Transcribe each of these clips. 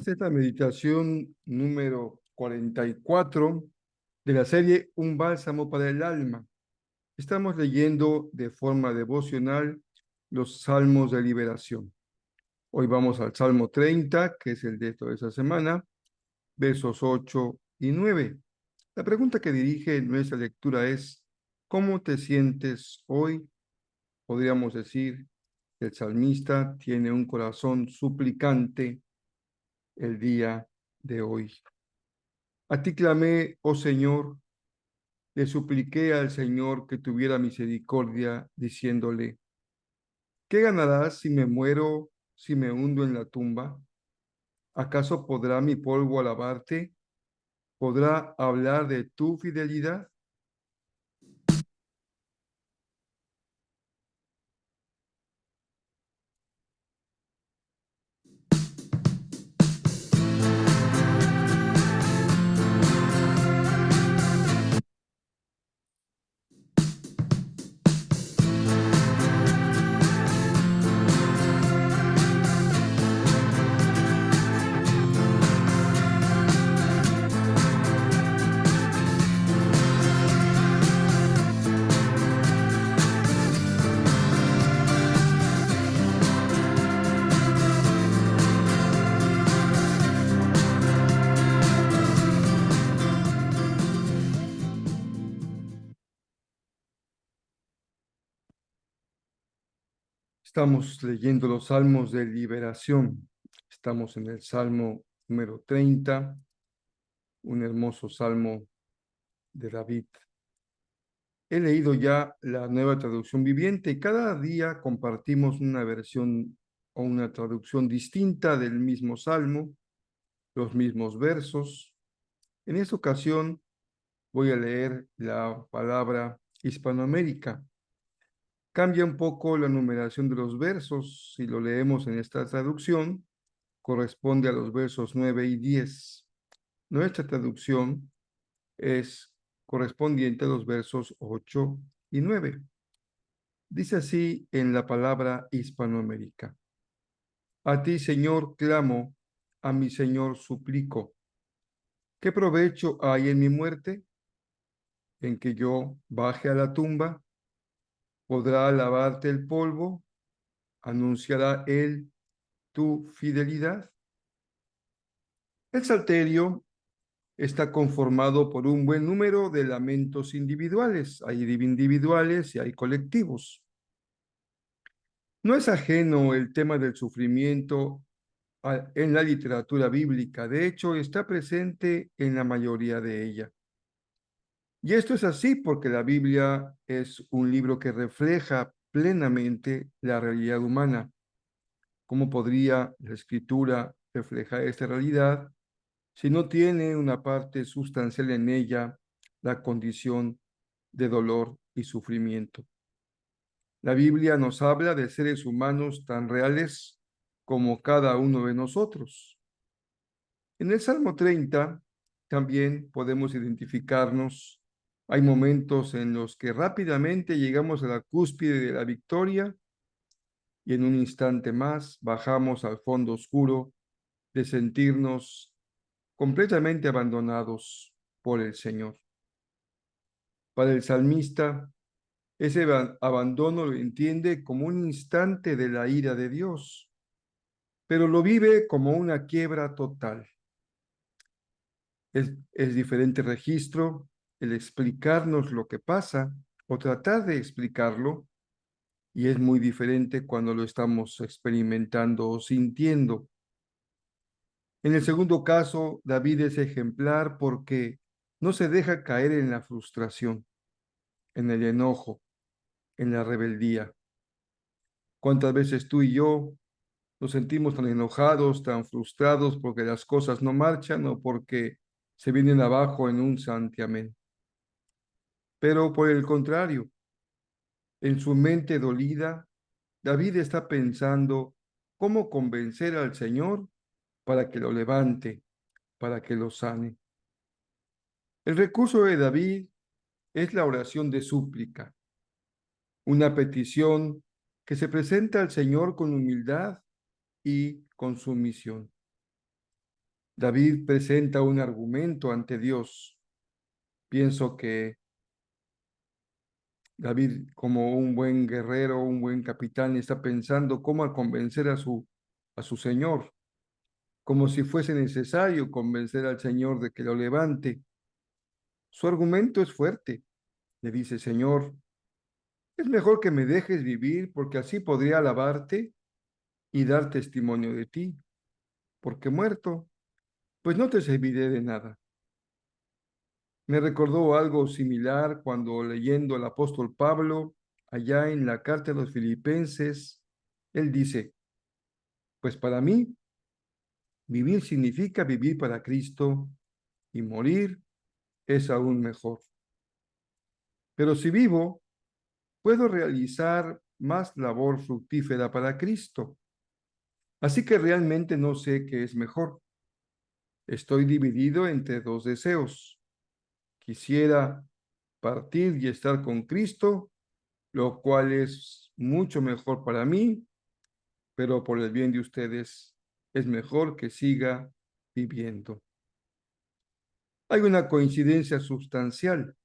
Esta es la meditación número 44 de la serie Un bálsamo para el alma. Estamos leyendo de forma devocional los salmos de liberación. Hoy vamos al Salmo 30, que es el de toda esa semana, versos 8 y 9. La pregunta que dirige nuestra lectura es: ¿cómo te sientes hoy? Podríamos decir que el salmista tiene un corazón suplicante el día de hoy. A ti clamé, oh Señor, le supliqué al Señor que tuviera misericordia, diciéndole: ¿qué ganarás si me muero, si me hundo en la tumba? ¿Acaso podrá mi polvo alabarte? ¿Podrá hablar de tu fidelidad? Estamos leyendo los salmos de liberación. Estamos en el Salmo número 30, un hermoso salmo de David. He leído ya la Nueva Traducción Viviente y cada día compartimos una versión o una traducción distinta del mismo salmo, los mismos versos. En esta ocasión voy a leer la palabra Hispanoamérica. Cambia un poco la numeración de los versos. Si lo leemos en esta traducción, corresponde a los versos 9 y 10. Nuestra traducción es correspondiente a los versos 8 y 9. Dice así en la palabra Hispanoamérica: a ti, Señor, clamo, a mi Señor suplico. ¿Qué provecho hay en mi muerte? ¿En que yo baje a la tumba? ¿Podrá lavarte el polvo? ¿Anunciará él tu fidelidad? El salterio está conformado por un buen número de lamentos individuales. Hay individuales y hay colectivos. No es ajeno el tema del sufrimiento en la literatura bíblica. De hecho, está presente en la mayoría de ella. Y esto es así porque la Biblia es un libro que refleja plenamente la realidad humana. ¿Cómo podría la escritura reflejar esta realidad si no tiene una parte sustancial en ella, la condición de dolor y sufrimiento? La Biblia nos habla de seres humanos tan reales como cada uno de nosotros. En el Salmo 30 también podemos identificarnos. Hay momentos en los que rápidamente llegamos a la cúspide de la victoria y en un instante más bajamos al fondo oscuro de sentirnos completamente abandonados por el Señor. Para el salmista, ese abandono lo entiende como un instante de la ira de Dios, pero lo vive como una quiebra total. Es diferente registro el explicarnos lo que pasa o tratar de explicarlo, y es muy diferente cuando lo estamos experimentando o sintiendo. En el segundo caso, David es ejemplar porque no se deja caer en la frustración, en el enojo, en la rebeldía. ¿Cuántas veces tú y yo nos sentimos tan enojados, tan frustrados porque las cosas no marchan o porque se vienen abajo en un santiamén? Pero por el contrario, en su mente dolida, David está pensando cómo convencer al Señor para que lo levante, para que lo sane. El recurso de David es la oración de súplica, una petición que se presenta al Señor con humildad y con sumisión. David presenta un argumento ante Dios. Pienso que David, como un buen guerrero, un buen capitán, está pensando cómo convencer a su Señor, como si fuese necesario convencer al Señor de que lo levante. Su argumento es fuerte. Le dice, Señor, es mejor que me dejes vivir porque así podría alabarte y dar testimonio de ti, porque muerto, pues no te serviré de nada. Me recordó algo similar cuando leyendo al apóstol Pablo, allá en la carta de los Filipenses, él dice, pues para mí, vivir significa vivir para Cristo y morir es aún mejor. Pero si vivo, puedo realizar más labor fructífera para Cristo. Así que realmente no sé qué es mejor. Estoy dividido entre dos deseos. Quisiera partir y estar con Cristo, lo cual es mucho mejor para mí, pero por el bien de ustedes es mejor que siga viviendo. Hay una coincidencia sustancial.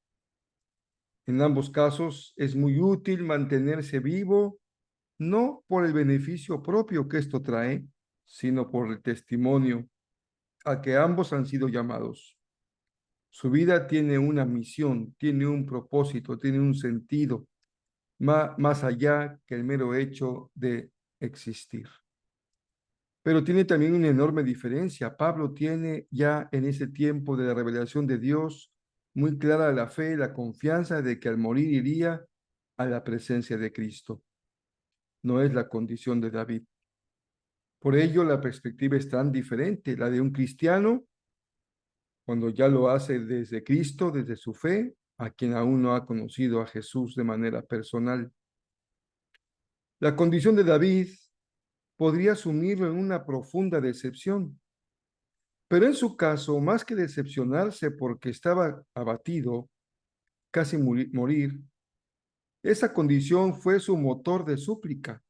En ambos casos es muy útil mantenerse vivo, no por el beneficio propio que esto trae, sino por el testimonio a que ambos han sido llamados. Su vida tiene una misión, tiene un propósito, tiene un sentido, más allá que el mero hecho de existir. Pero tiene también una enorme diferencia. Pablo tiene ya en ese tiempo de la revelación de Dios muy clara la fe, la confianza de que al morir iría a la presencia de Cristo. No es la condición de David. Por ello, la perspectiva es tan diferente. La de un cristiano, cuando ya lo hace desde Cristo, desde su fe, a quien aún no ha conocido a Jesús de manera personal. La condición de David podría sumirlo en una profunda decepción. Pero en su caso, más que decepcionarse porque estaba abatido, casi morir, esa condición fue su motor de súplica,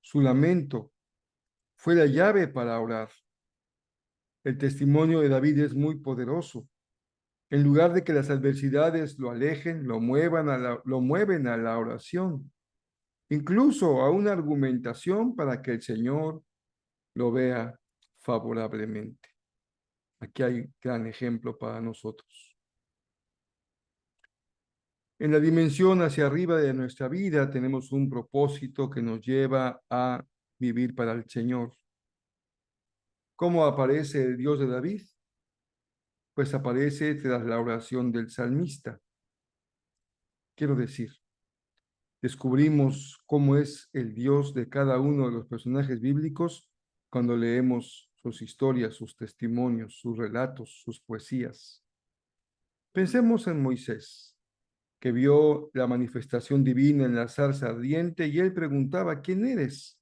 su lamento, fue la llave para orar. El testimonio de David es muy poderoso. En lugar de que las adversidades lo alejen, lo mueven a la oración, incluso a una argumentación para que el Señor lo vea favorablemente. Aquí hay gran ejemplo para nosotros. En la dimensión hacia arriba de nuestra vida tenemos un propósito que nos lleva a vivir para el Señor. ¿Cómo aparece el Dios de David? Pues aparece tras la oración del salmista. Quiero decir, descubrimos cómo es el Dios de cada uno de los personajes bíblicos cuando leemos sus historias, sus testimonios, sus relatos, sus poesías. Pensemos en Moisés, que vio la manifestación divina en la zarza ardiente y él preguntaba, ¿quién eres?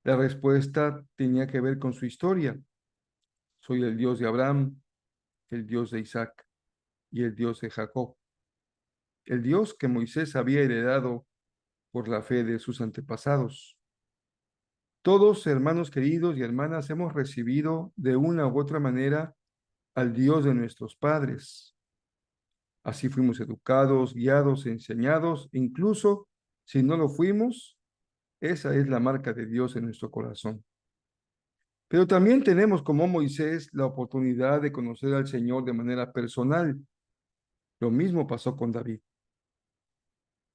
La respuesta tenía que ver con su historia. Soy el Dios de Abraham, el Dios de Isaac y el Dios de Jacob. El Dios que Moisés había heredado por la fe de sus antepasados. Todos, hermanos queridos y hermanas, hemos recibido de una u otra manera al Dios de nuestros padres. Así fuimos educados, guiados, enseñados, incluso si no lo fuimos, esa es la marca de Dios en nuestro corazón. Pero también tenemos, como Moisés, la oportunidad de conocer al Señor de manera personal. Lo mismo pasó con David.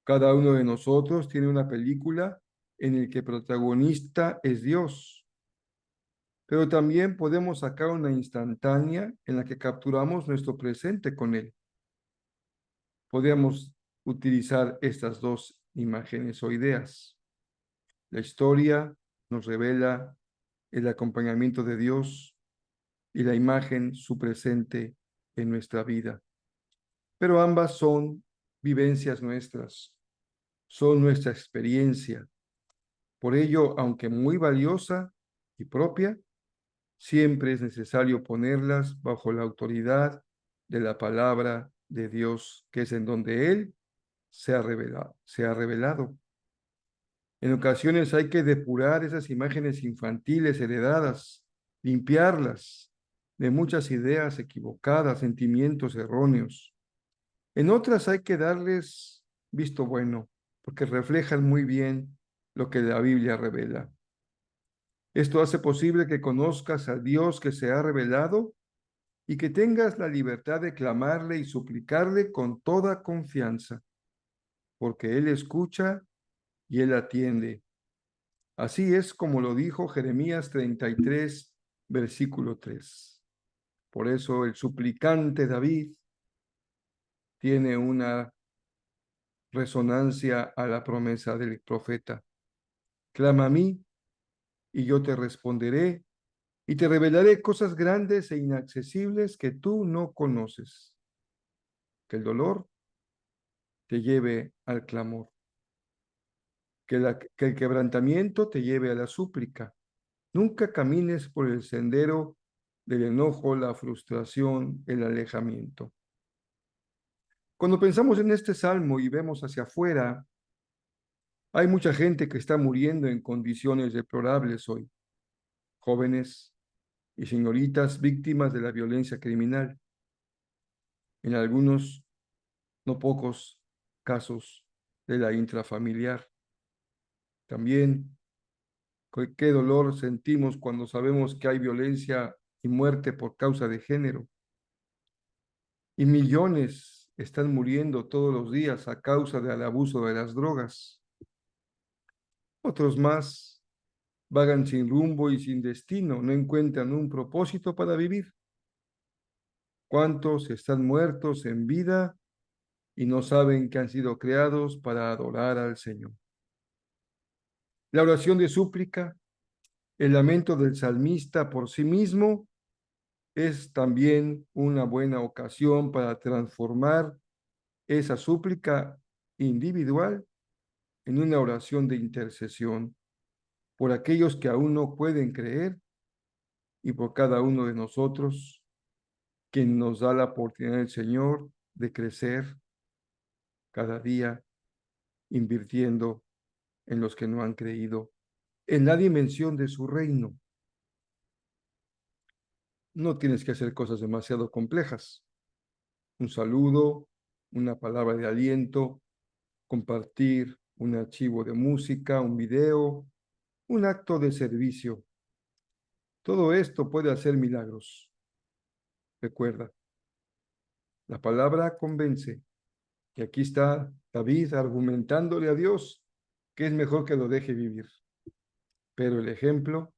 Cada uno de nosotros tiene una película en la que el protagonista es Dios, pero también podemos sacar una instantánea en la que capturamos nuestro presente con Él. Podemos utilizar estas dos imágenes o ideas. La historia nos revela el acompañamiento de Dios y la imagen su presente en nuestra vida. Pero ambas son vivencias nuestras, son nuestra experiencia. Por ello, aunque muy valiosa y propia, siempre es necesario ponerlas bajo la autoridad de la palabra de Dios, que es en donde Él se ha revelado. En ocasiones hay que depurar esas imágenes infantiles heredadas, limpiarlas, de muchas ideas equivocadas, sentimientos erróneos. En otras hay que darles visto bueno, porque reflejan muy bien lo que la Biblia revela. Esto hace posible que conozcas al Dios que se ha revelado y que tengas la libertad de clamarle y suplicarle con toda confianza, porque Él escucha y Él atiende. Así es como lo dijo Jeremías 33, versículo 3. Por eso el suplicante David tiene una resonancia a la promesa del profeta. Clama a mí y yo te responderé y te revelaré cosas grandes e inaccesibles que tú no conoces. Que el dolor te lleve al clamor, que el quebrantamiento te lleve a la súplica. Nunca camines por el sendero del enojo, la frustración, el alejamiento. Cuando pensamos en este salmo y vemos hacia afuera, hay mucha gente que está muriendo en condiciones deplorables hoy, jóvenes y señoritas víctimas de la violencia criminal, en algunos, no pocos casos de la intrafamiliar. También qué dolor sentimos cuando sabemos que hay violencia y muerte por causa de género. Y millones están muriendo todos los días a causa del abuso de las drogas. Otros más vagan sin rumbo y sin destino, no encuentran un propósito para vivir. ¿Cuántos están muertos en vida y no saben que han sido creados para adorar al Señor? La oración de súplica, el lamento del salmista por sí mismo, es también una buena ocasión para transformar esa súplica individual en una oración de intercesión por aquellos que aún no pueden creer y por cada uno de nosotros, quien nos da la oportunidad del Señor de crecer cada día, invirtiendo en los que no han creído, en la dimensión de su reino. No tienes que hacer cosas demasiado complejas. Un saludo, una palabra de aliento, compartir un archivo de música, un video, un acto de servicio. Todo esto puede hacer milagros. Recuerda, la palabra convence. Y aquí está David argumentándole a Dios que es mejor que lo deje vivir. Pero el ejemplo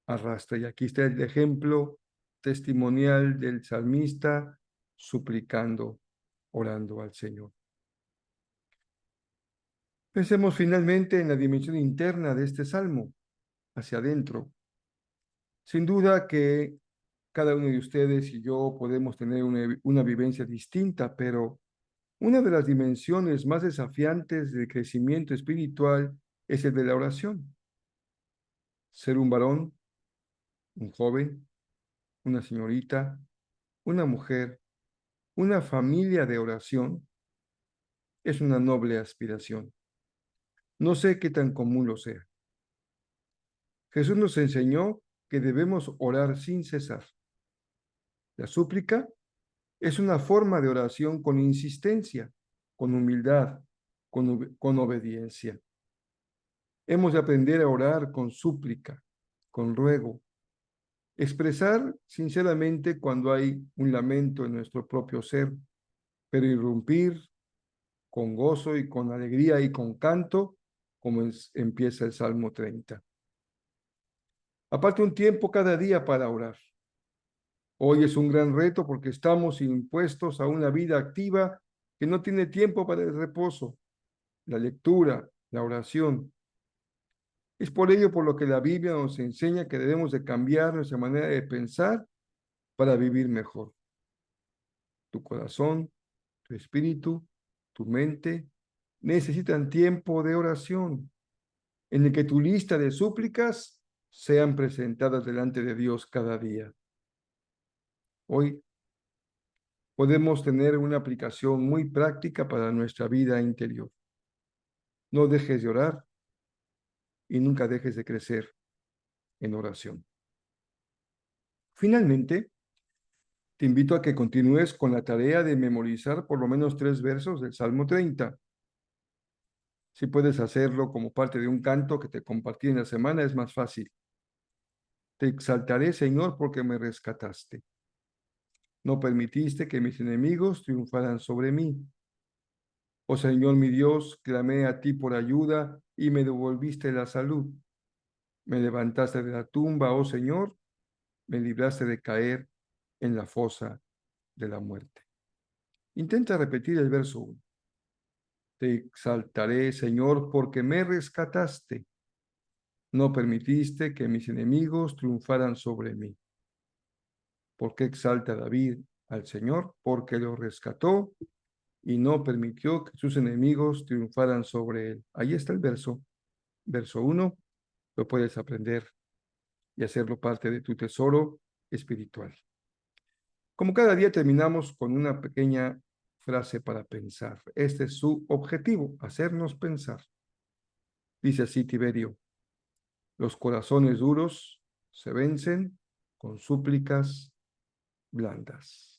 arrastra. Y aquí está el ejemplo testimonial del salmista suplicando, orando al Señor. Pensemos finalmente en la dimensión interna de este salmo, hacia adentro. Sin duda que cada uno de ustedes y yo podemos tener una vivencia distinta, pero una de las dimensiones más desafiantes del crecimiento espiritual es el de la oración. Ser un varón, un joven, una señorita, una mujer, una familia de oración es una noble aspiración. No sé qué tan común lo sea. Jesús nos enseñó que debemos orar sin cesar. La súplica es una forma de oración con insistencia, con humildad, con obediencia. Hemos de aprender a orar con súplica, con ruego, expresar sinceramente cuando hay un lamento en nuestro propio ser, pero irrumpir con gozo y con alegría y con canto, como empieza el Salmo 30. Aparte un tiempo cada día para orar. Hoy es un gran reto porque estamos impuestos a una vida activa que no tiene tiempo para el reposo, la lectura, la oración. Es por ello por lo que la Biblia nos enseña que debemos de cambiar nuestra manera de pensar para vivir mejor. Tu corazón, tu espíritu, tu mente necesitan tiempo de oración en el que tu lista de súplicas sean presentadas delante de Dios cada día. Hoy podemos tener una aplicación muy práctica para nuestra vida interior. No dejes de orar y nunca dejes de crecer en oración. Finalmente, te invito a que continúes con la tarea de memorizar por lo menos 3 versos del Salmo 30. Si puedes hacerlo como parte de un canto que te compartí en la semana, es más fácil. Te exaltaré, Señor, porque me rescataste. No permitiste que mis enemigos triunfaran sobre mí. Oh Señor mi Dios, clamé a ti por ayuda y me devolviste la salud. Me levantaste de la tumba, oh Señor, me libraste de caer en la fosa de la muerte. Intenta repetir el verso 1. Te exaltaré, Señor, porque me rescataste. No permitiste que mis enemigos triunfaran sobre mí. ¿Por qué exalta David al Señor? Porque lo rescató y no permitió que sus enemigos triunfaran sobre él. Ahí está el verso 1. Lo puedes aprender y hacerlo parte de tu tesoro espiritual. Como cada día terminamos con una pequeña frase para pensar. Este es su objetivo, hacernos pensar. Dice así Tiberio: los corazones duros se vencen con súplicas blandas.